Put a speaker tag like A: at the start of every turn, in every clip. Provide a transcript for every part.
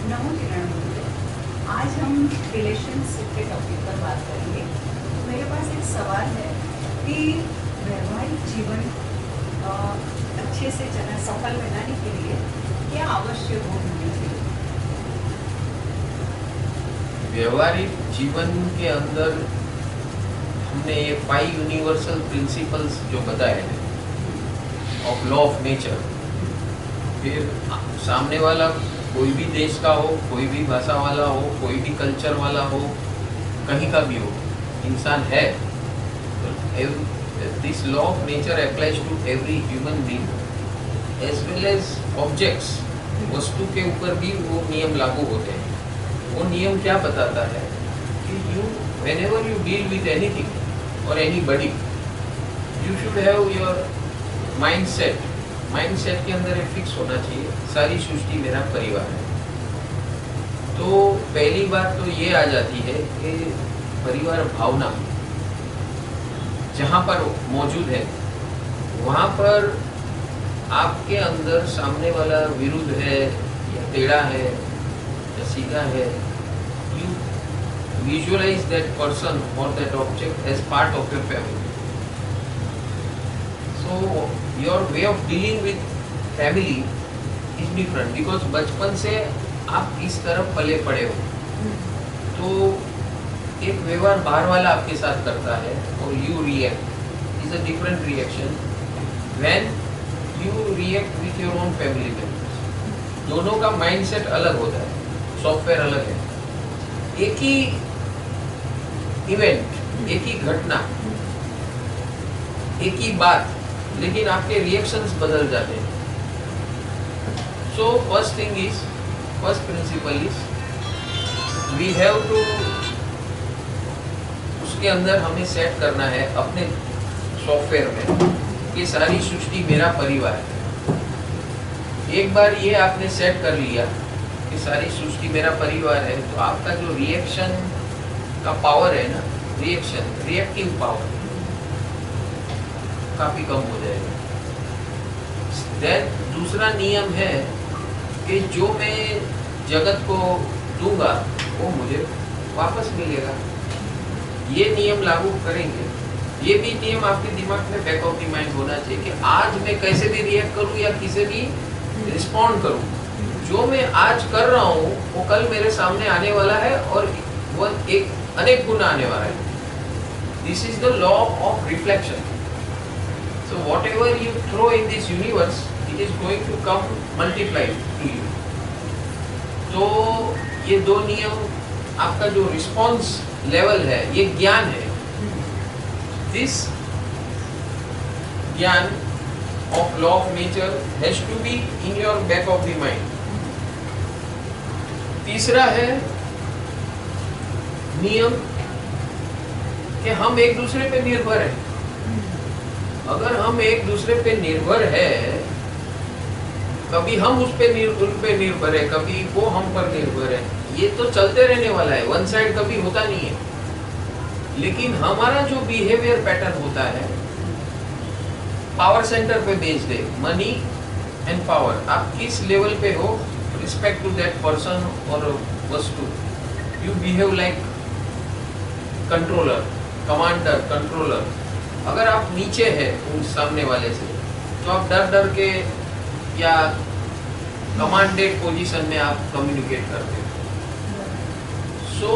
A: नमो किरण महोदय, आज हम रिलेशनशिप के टॉपिक पर बात करेंगे। तो मेरे पास एक सवाल है कि वैवाहिक जीवन अच्छे से चलना, सफल बनाने के लिए क्या आवश्यक होना चाहिए?
B: व्यवहारिक जीवन के अंदर हमने ये 5 यूनिवर्सल प्रिंसिपल्स जो बताए हैं ऑफ लॉ ऑफ नेचर, फिर सामने वाला कोई भी देश का हो, कोई भी भाषा वाला हो, कोई भी कल्चर वाला हो, कहीं का भी हो, इंसान है, this law of nature applies to every human being as well as objects. वस्तु के ऊपर भी वो नियम लागू होते हैं। वो नियम क्या बताता है कि whenever you deal with anything or anybody, you should have your mindset के अंदर एक फिक्स होना चाहिए, सारी सृष्टि मेरा परिवार है। तो पहली बात तो ये आ जाती है कि परिवार भावना जहाँ पर मौजूद है, वहाँ पर आपके अंदर सामने वाला विरुद्ध है या टेढ़ा है या सीधा है, you visualize that person or that object as part of your family. So your way of dealing with family is different because बचपन से आप इस तरफ पले पड़े हो, तो एक व्यवहार बाहर वाला आपके साथ करता है और you react is a different reaction when you react with your own family members. दोनों का माइंडसेट अलग होता है, सॉफ्टवेयर अलग है। एक ही इवेंट, एक ही घटना, एक ही बात, लेकिन आपके रिएक्शंस बदल जाते हैं। So first principle is we have to, उसके अंदर हमें सेट करना है अपने सॉफ्टवेयर में कि सारी सृष्टि मेरा परिवार है। एक बार ये आपने सेट कर लिया कि सारी सृष्टि मेरा परिवार है, तो आपका जो रिएक्शन का पावर है ना, रिएक्टिव पावर काफी कम हो जाएगा। देन दूसरा नियम है कि जो मैं जगत को दूंगा वो मुझे वापस मिलेगा। ये नियम लागू करेंगे। ये भी नियम आपके दिमाग में बैक ऑफ द माइंड होना चाहिए कि आज मैं कैसे भी रिएक्ट करूं या किसी भी रिस्पॉन्ड करूं, जो मैं आज कर रहा हूं वो कल मेरे सामने आने वाला है और वो एक अनेक गुना आने वाला है। This is the law of reflection. So whatever you throw in this universe, it is going to come multiplied to you. तो ये दो नियम, आपका जो रिस्पॉन्स लेवल है, ये ज्ञान है। This ज्ञान of law of nature has to be in your back of the mind. तीसरा है नियम कि हम एक दूसरे पे निर्भर हैं। अगर हम एक दूसरे पे निर्भर है, कभी हम उन पे निर्भर है, कभी वो हम पर निर्भर है, ये तो चलते रहने वाला है, वन साइड कभी होता नहीं है। लेकिन हमारा जो बिहेवियर पैटर्न होता है पावर सेंटर पे बेस्ड है, मनी एंड पावर। आप किस लेवल पे हो रिस्पेक्ट टू दैट पर्सन और वस्तु, you behave like controller, commander, controller. अगर आप नीचे हैं उस सामने वाले से, तो आप डर डर के या कमांडेड पोजीशन में आप कम्युनिकेट करते हो। So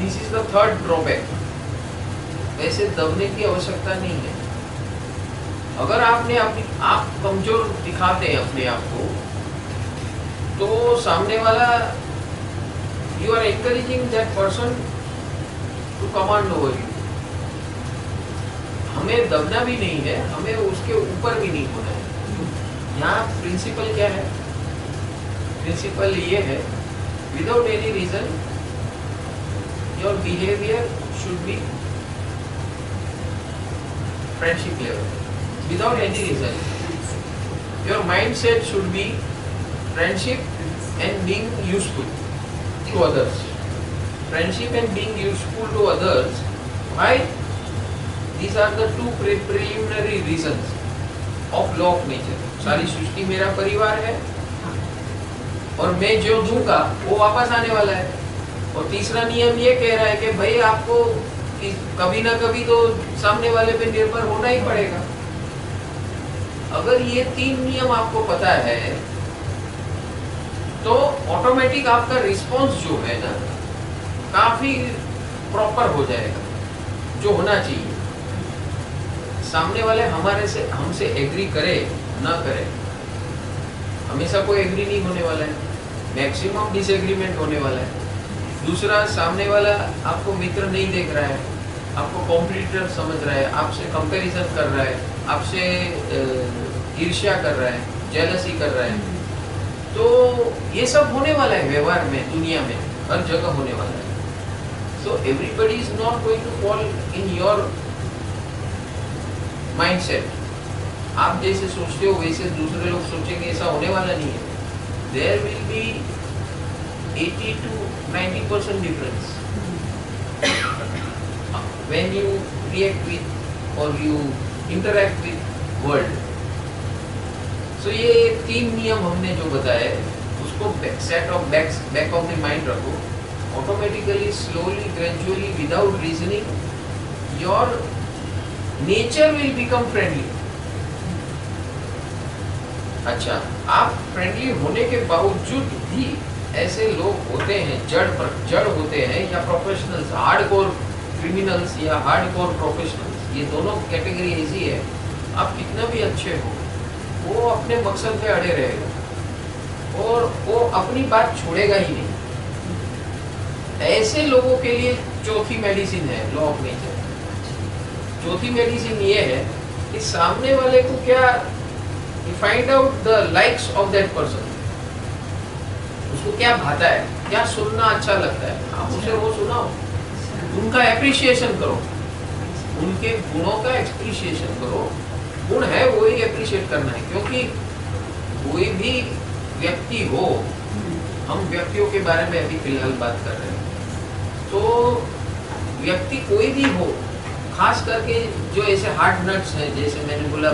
B: this is the third drawback. ऐसे दबने की आवश्यकता नहीं है। अगर आप कमजोर दिखाते हैं अपने आप को, तो सामने वाला, you are encouraging that person to command over you. हमें दबना भी नहीं है, हमें उसके ऊपर भी नहीं होना है। यहाँ प्रिंसिपल क्या है? प्रिंसिपल ये है, without any reason your behaviour should be friendship level. Without any reason your mindset should be friendship and being useful to others. Friendship and being useful to others. Why? These are the two preliminary reasons of law of nature. सारी सृष्टि मेरा परिवार है और मैं जो दूंगा वो वापस आने वाला है। और तीसरा नियम ये कह रहा है कि भाई आपको कभी ना कभी तो सामने वाले पे निर्भर होना ही पड़ेगा। अगर ये 3 नियम आपको पता है तो ऑटोमेटिक आपका रिस्पॉन्स जो है ना काफी प्रॉपर हो जाएगा, जो होना चाहिए। सामने वाले हमसे एग्री करे ना करे, हमेशा कोई एग्री नहीं होने वाला है, मैक्सिमम डिसएग्रीमेंट होने वाला है। दूसरा, सामने वाला आपको मित्र नहीं देख रहा है, आपको कॉम्पिटिटर समझ रहा है, आपसे कंपैरिजन कर रहा है, आपसे ईर्ष्या कर रहा है, जेलसी कर रहा है। तो ये सब होने वाला है व्यवहार में, दुनिया में हर जगह होने वाला है। So everybody is not going to fall in your mindset. आप जैसे सोचते हो वैसे दूसरे लोग सोचेंगे, ऐसा होने वाला नहीं है। There will be 80 to 90% difference when you react with or you interact with world. So ये 3 नियम हमने जो बताए उसको बैक ऑफ द माइंड रखो। Automatically, slowly, gradually, without reasoning your nature will become friendly. अच्छा, आप फ्रेंडली होने के बावजूद भी ऐसे लोग होते हैं जड़ होते हैं, या प्रोफेशनल्स, हार्डकोर क्रिमिनल्स या हार्डकोर प्रोफेशनल्स, ये दोनों कैटेगरी ऐसी है। आप कितना भी अच्छे हो, वो अपने मकसद पे अड़े रहेगा और वो अपनी बात छोड़ेगा ही नहीं। ऐसे लोगों के लिए चौथी मेडिसिन है लॉ ऑफ नेचर। चौथी मेडिसिन ये है कि सामने वाले को क्या, find out the likes of that person. उसको क्या भाता है, क्या सुनना अच्छा लगता है, आप उसे वो सुनाओ। उनका एप्रिशिएशन करो, उनके गुणों का एप्रिशिएशन करो। गुण है वो ही एप्रिशिएट करना है, क्योंकि कोई भी व्यक्ति हो, हम व्यक्तियों के बारे में अभी फिलहाल बात कर रहे हैं, तो व्यक्ति कोई भी हो, खास करके जो ऐसे हार्ड नट्स हैं, जैसे मैंने बोला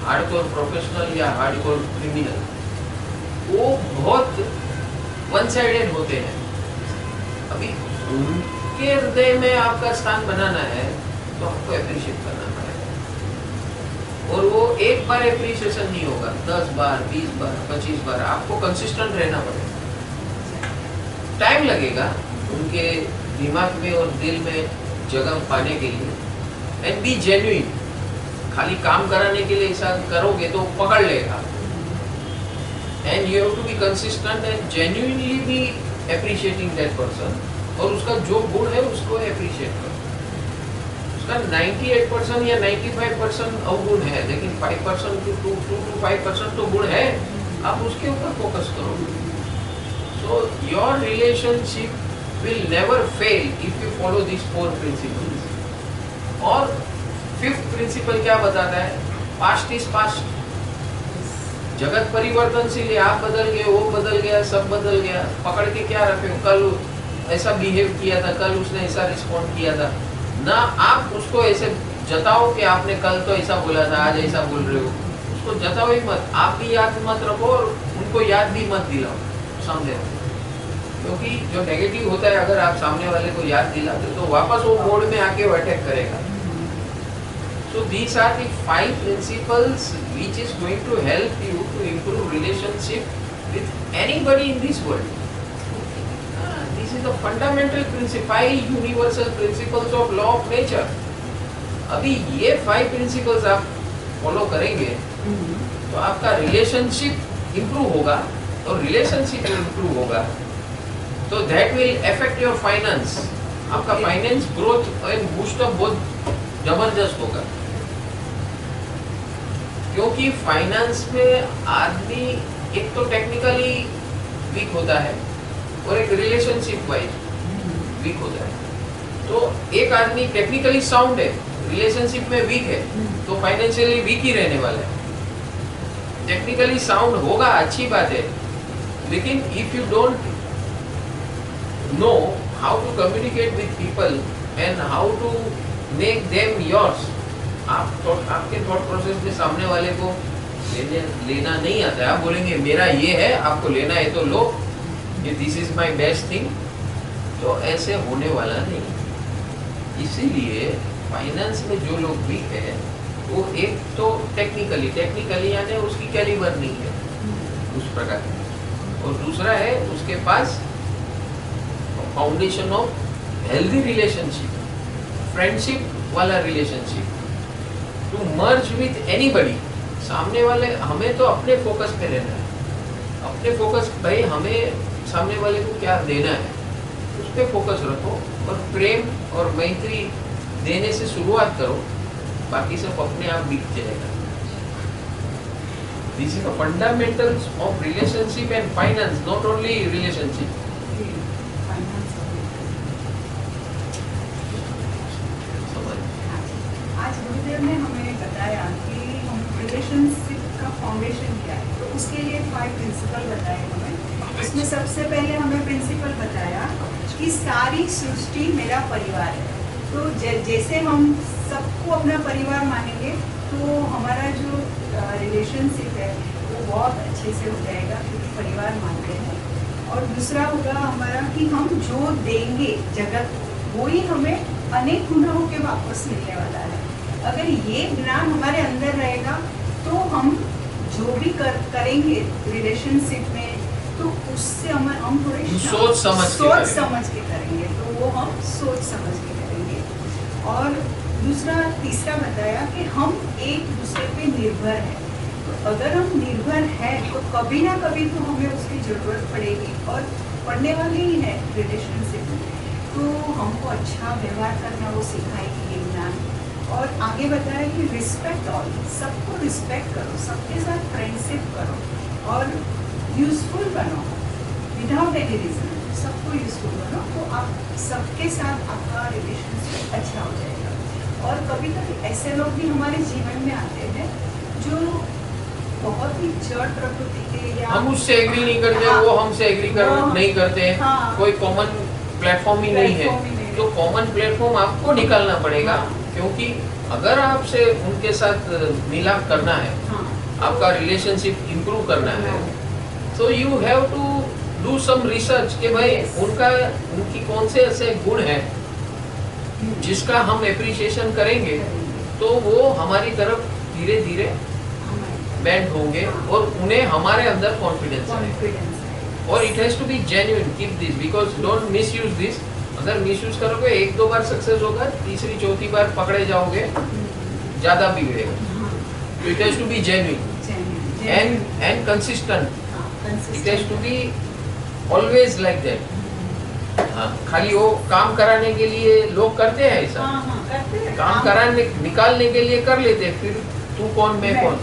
B: हार्डकोर प्रोफेशनल या हार्डकोर क्रिमिनल, वो बहुत वन साइडेड होते हैं। अभी उनके हृदय में आपका स्थान बनाना है तो आपको एप्रिशिएट करना पड़ेगा। और वो एक बार एप्रिशिएशन नहीं होगा, 10 बार, 20 बार, 25 बार आपको कंसिस्टेंट रहना पड़ेगा। टाइम लगेगा उनके दिमाग में और दिल में जगह पाने के लिए। And B genuine. खाली काम कराने के लिए ऐसा करोगे तो पकड़ लेगा। And you have to be consistent and genuinely be appreciating that person, और उसका जो गुण है उसको appreciate करो। उसका 98% या 95% अवगुण है, लेकिन 5% to 5% तो गुण है, आप उसके ऊपर फोकस करो। So your relationship will never fail if you follow these 4 principles. और 5th principle क्या बताता है? Past is past. जगत परिवर्तनशील है, आप बदल गए, वो बदल गया, सब बदल गया। पकड़ के क्या रखे हो, कल ऐसा बिहेव किया था, कल उसने ऐसा रिस्पॉन्ड किया था ना। आप उसको ऐसे जताओ कि आपने कल तो ऐसा बोला था, आज ऐसा बोल रहे हो, उसको जताओ ही मत। आप भी याद मत रखो और उनको याद भी मत दिलाओ सामने, क्योंकि जो नेगेटिव होता है अगर आप सामने वाले को याद दिलाते तो वापस वो मोड में आके वो अटैक करेगा। So these are the 5 principles which is going to help you to improve relationship with anybody in this world. This is the fundamental principle, 5 universal principles of law of nature. अभी ये 5 principles आप follow करेंगे तो आपका relationship improve होगा, और relationship improve होगा तो that will affect your finance. आपका finance growth and boost up बहुत जबरदस्त होगा, क्योंकि फाइनेंस में आदमी एक तो टेक्निकली वीक होता है और एक रिलेशनशिप वाइज वीक होता है। तो एक आदमी टेक्निकली साउंड है, रिलेशनशिप में वीक है, तो फाइनेंशियली वीक ही रहने वाला है। टेक्निकली साउंड होगा, अच्छी बात है, लेकिन if you don't know how to communicate with people and how to make them yours, आपके थॉट प्रोसेस में सामने वाले को लेना नहीं आता है। आप बोलेंगे मेरा ये है, आपको लेना है तो लो, कि this is my best thing, तो ऐसे होने वाला नहीं। इसीलिए फाइनेंस में जो लोग वीक है वो एक तो टेक्निकली यानी उसकी कैलिबर नहीं है उस प्रकार की, और दूसरा है उसके पास foundation of healthy relationship, friendship वाला relationship, to merge with anybody. सामने वाले, हमें तो अपने फोकस पे रहना है, अपने फोकस भाई हमें सामने वाले को क्या देना है उस पर फोकस रखो, और प्रेम और मैत्री देने से शुरुआत करो, बाकी सब अपने आप बीत जाएगा। This is the fundamentals of relationship and finance, not only relationship.
A: आज गुरुदेव ने हमें बताया कि हम रिलेशनशिप का फाउंडेशन क्या है, तो उसके लिए 5 प्रिंसिपल बताए हमें। इसमें सबसे पहले हमें प्रिंसिपल बताया कि सारी सृष्टि मेरा परिवार है। तो जैसे हम सबको अपना परिवार मानेंगे तो हमारा जो रिलेशनशिप है वो बहुत अच्छे से हो जाएगा, क्योंकि परिवार मानते हैं। और दूसरा होगा हमारा कि हम जो देंगे जगत वो ही हमें अनेक गुना होके वापस मिलने वाला है। अगर ये ज्ञान हमारे अंदर रहेगा तो हम जो भी करेंगे रिलेशनशिप में, तो उससे हम थोड़े
B: सोच समझ के
A: करेंगे, तो वो हम सोच समझ के करेंगे। और दूसरा तीसरा बताया कि हम एक दूसरे पे निर्भर हैं, तो अगर हम निर्भर हैं तो कभी ना कभी तो हमें उसकी ज़रूरत पड़ेगी, और पड़ने वाली ही है रिलेशनशिप में। तो हमको अच्छा व्यवहार करना वो सिखाएगी ये ज्ञान। और आगे बताया कि रिस्पेक्ट ऑल, सबको रिस्पेक्ट करो, सबके साथ फ्रेंडशिप करो, और यूजफुल बनो विदाउट एनी रीज़न, सबको यूजफुल बनो, तो आप सबके साथ आपका रिलेशनशिप अच्छा हो जाएगा। और कभी कभी ऐसे लोग भी हमारे जीवन में आते हैं जो बहुत ही जड़ प्रकृति के, या
B: हम उससे एग्री नहीं करते,
A: हाँ,
B: वो हमसे एग्री नहीं करते हैं,
A: हाँ,
B: कोई कॉमन प्लेटफॉर्म ही नहीं है, तो कॉमन प्लेटफॉर्म आपको निकालना पड़ेगा।
A: हाँ,
B: क्योंकि अगर आपसे उनके साथ मिलाप करना है,
A: हाँ,
B: आपका रिलेशनशिप इम्प्रूव करना है, तो you have to do some research कि भाई
A: Yes.
B: उनकी कौन से ऐसे गुण हैं जिसका हम एप्रिशिएशन करेंगे, तो वो हमारी तरफ धीरे धीरे बेंड होंगे और उन्हें हमारे अंदर कॉन्फिडेंस आएगा। और it has to be genuine, keep this, because don't misuse this. अगर मिस यूज करोगे 1-2 बार सक्सेस होगा, तीसरी चौथी बार पकड़े जाओगे, ज्यादा बिगड़ेगा। तो it has to be genuine and consistent, it has to be always like that. हाँ, खाली वो काम कराने के लिए लोग करते हैं ऐसा, काम कराने निकालने के लिए कर लेते हैं, फिर तू कौन मैं कौन।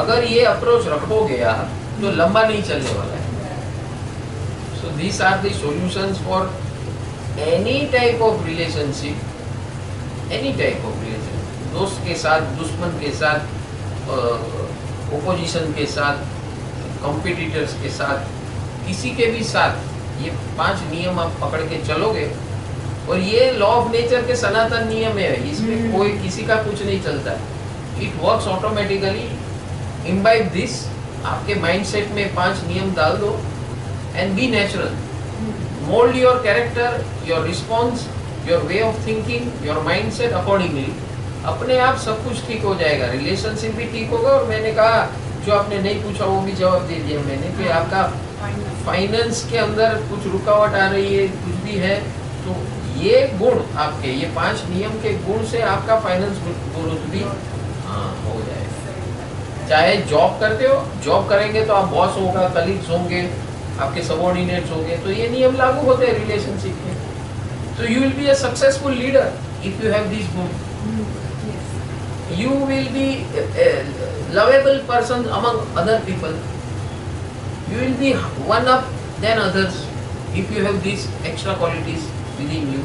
B: अगर ये अप्रोच रखोगे आप तो लंबा नहीं चलने वाला है। So these are the solutions for any type of relationship, any type of relationship, दोस्त के साथ, दुश्मन के साथ, ओपोजिशन के साथ, कॉम्पिटिटर्स के साथ, किसी के भी साथ, ये 5 नियम आप पकड़ के चलोगे, और ये लॉ ऑफ नेचर के सनातन नियम है, इसमें कोई किसी का कुछ नहीं चलता, it works automatically. Imbibe this, आपके माइंडसेट में 5 नियम डाल दो, and be natural, mould your character, your response, your way of thinking, your mindset accordingly, अपने आप सब कुछ ठीक हो जाएगा, रिलेशनशिप भी ठीक होगा। और मैंने कहा, जो आपने नहीं पूछा वो भी जवाब दे दिया मैंने, कि आपका फाइनेंस के अंदर कुछ रुकावट आ रही है, कुछ भी है, तो ये गुण आपके, ये 5 नियम के गुण से आपका फाइनेंस ग्रोथ भी हो जाएगा। चाहे जॉब करते हो, जॉब करेंगे तो आप बॉस होगा, कलीग्स होंगे, आपके सबऑर्डिनेट्स होंगे, तो ये नियम लागू होते हैं रिलेशनशिप में। तो you will be a successful leader if you have this गुण। You will be a lovable person among other people. You will be one up than others if you have these extra qualities within you.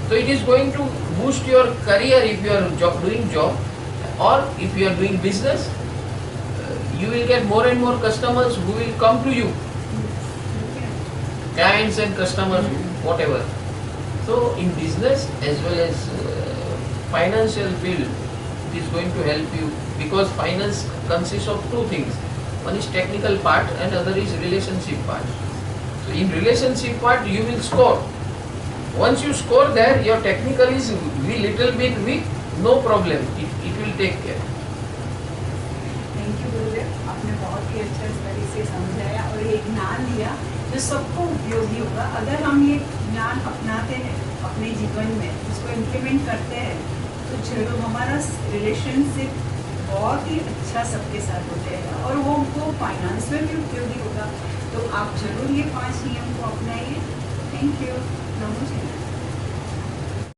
B: So it is going to boost your career if you are doing job, or if you are doing business. You will get more and more customers who will come to you, clients and customers, whatever. So in business as well as financial field, it is going to help you, because finance consists of 2 things. One is technical part and other is relationship part. So So in relationship part, you will score. Once you score there, your technical is little bit weak, no problem. It will take care.
A: Thank you गुरुदेव, आपने बहुत ही अच्छे तरीके से समझाया और ये ज्ञान दिया जो सबको उपयोगी होगा। अगर हम ये ज्ञान अपनाते हैं अपने जीवन में, उसको इम्प्लीमेंट करते हैं, तो जरूर हमारा रिलेशनशिप बहुत ही अच्छा सबके साथ हो जाएगा और वो हमको फाइनेंस में भी उपयोगी होगा। तो आप जरूर ये 5 नियम को अपनाइए। Thank you. नमस्कार।